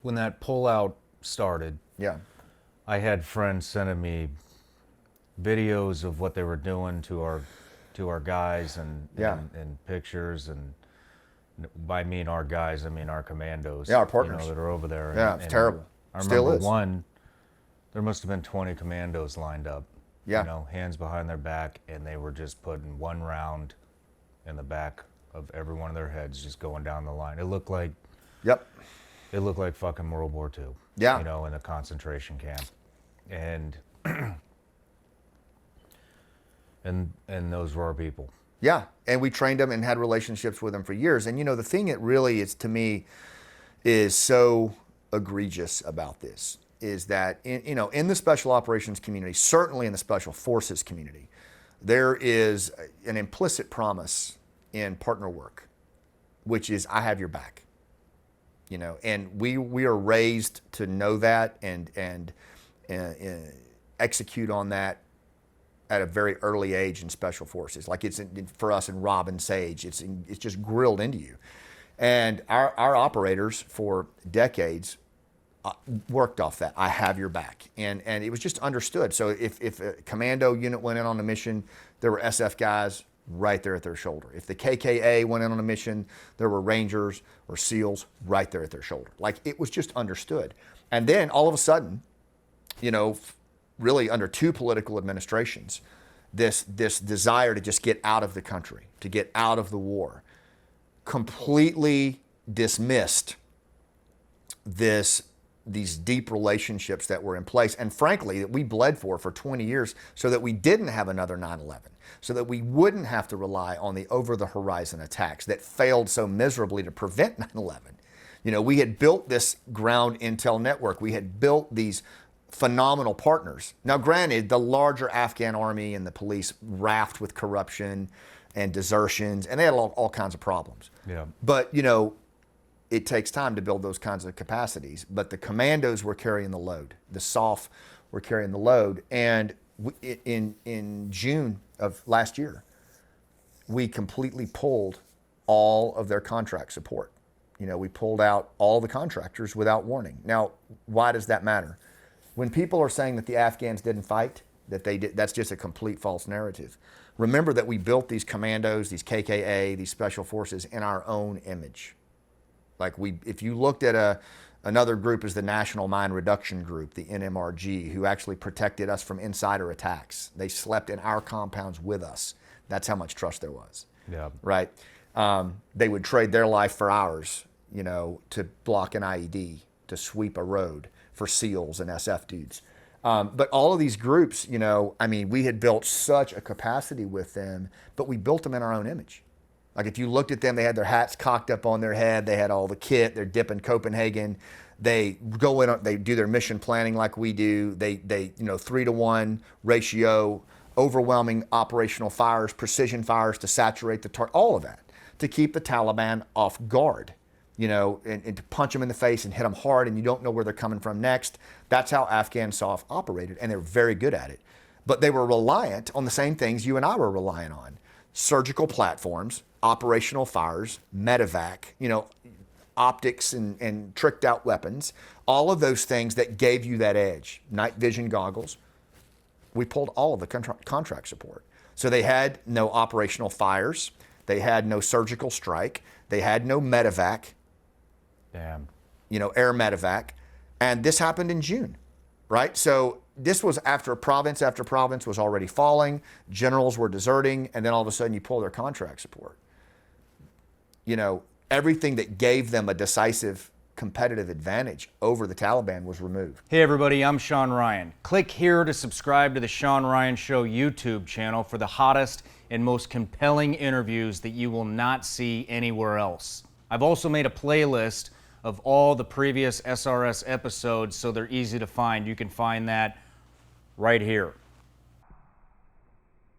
When that pullout started, Yeah. I had friends sending me videos of what they were doing to our guys and pictures, and by mean our guys, I mean our commandos. Yeah, our partners. That are over there. Yeah, it's terrible. I Still remember is. one. There must have been 20 commandos lined up. Yeah. Hands behind their back, and they were just putting one round in the back of every one of their heads, just going down the line. It looked like. Yep. It looked like fucking World War II. Yeah. In a concentration camp, and those were our people. Yeah, and we trained them and had relationships with them for years. And the thing that really is, to me, is so egregious about this is that in the special operations community, certainly in the special forces community, there is an implicit promise in partner work, which is I have your back. And we are raised to know that and execute on that at a very early age in special forces. Like for us in Rob and Sage, it's just grilled into you. And our operators for decades worked off that. I have your back, and it was just understood. So if a commando unit went in on a mission, there were SF guys right there at their shoulder. If the KKA went in on a mission, there were Rangers or SEALs right there at their shoulder. Like, it was just understood. And then all of a sudden, really under two political administrations, this desire to just get out of the country, to get out of the war, completely dismissed these deep relationships that were in place, and frankly, that we bled for 20 years so that we didn't have another 9/11, so that we wouldn't have to rely on the over-the-horizon attacks that failed so miserably to prevent 9/11. We had built this ground intel network. We had built these phenomenal partners. Now, granted, the larger Afghan army and the police raft with corruption and desertions, and they had all kinds of problems. Yeah. But, it takes time to build those kinds of capacities. But the commandos were carrying the load. The SOF were carrying the load. And in June of last year, we completely pulled all of their contract support. We pulled out all the contractors without warning. Now, why does that matter? When people are saying that the Afghans didn't fight, that's just a complete false narrative. Remember that we built these commandos, these KKA, these special forces in our own image. Like, if you looked at another group as the National Mine Reduction Group, the NMRG, who actually protected us from insider attacks. They slept in our compounds with us. That's how much trust there was. Yeah. Right? They would trade their life for ours, to block an IED, to sweep a road for SEALs and SF dudes. But all of these groups, we had built such a capacity with them, but we built them in our own image. Like, if you looked at them, they had their hats cocked up on their head. They had all the kit. They're dipping Copenhagen. They go in. They do their mission planning like we do. They 3-to-1 ratio, overwhelming operational fires, precision fires to saturate the target. All of that to keep the Taliban off guard. And to punch them in the face and hit them hard, and you don't know where they're coming from next. That's how Afghan SOF operated, and they're very good at it. But they were reliant on the same things you and I were relying on: surgical platforms, operational fires, medevac, optics and tricked out weapons, all of those things that gave you that edge. Night vision goggles. We pulled all of the contract support. So they had no operational fires. They had no surgical strike. They had no medevac. Damn. Air medevac. And this happened in June, right? So this was after province was already falling, generals were deserting, and then all of a sudden you pull their contract support. Everything that gave them a decisive competitive advantage over the Taliban was removed. Hey everybody, I'm Shawn Ryan. Click here to subscribe to the Shawn Ryan Show YouTube channel for the hottest and most compelling interviews that you will not see anywhere else. I've also made a playlist of all the previous SRS episodes so they're easy to find. You can find that right here.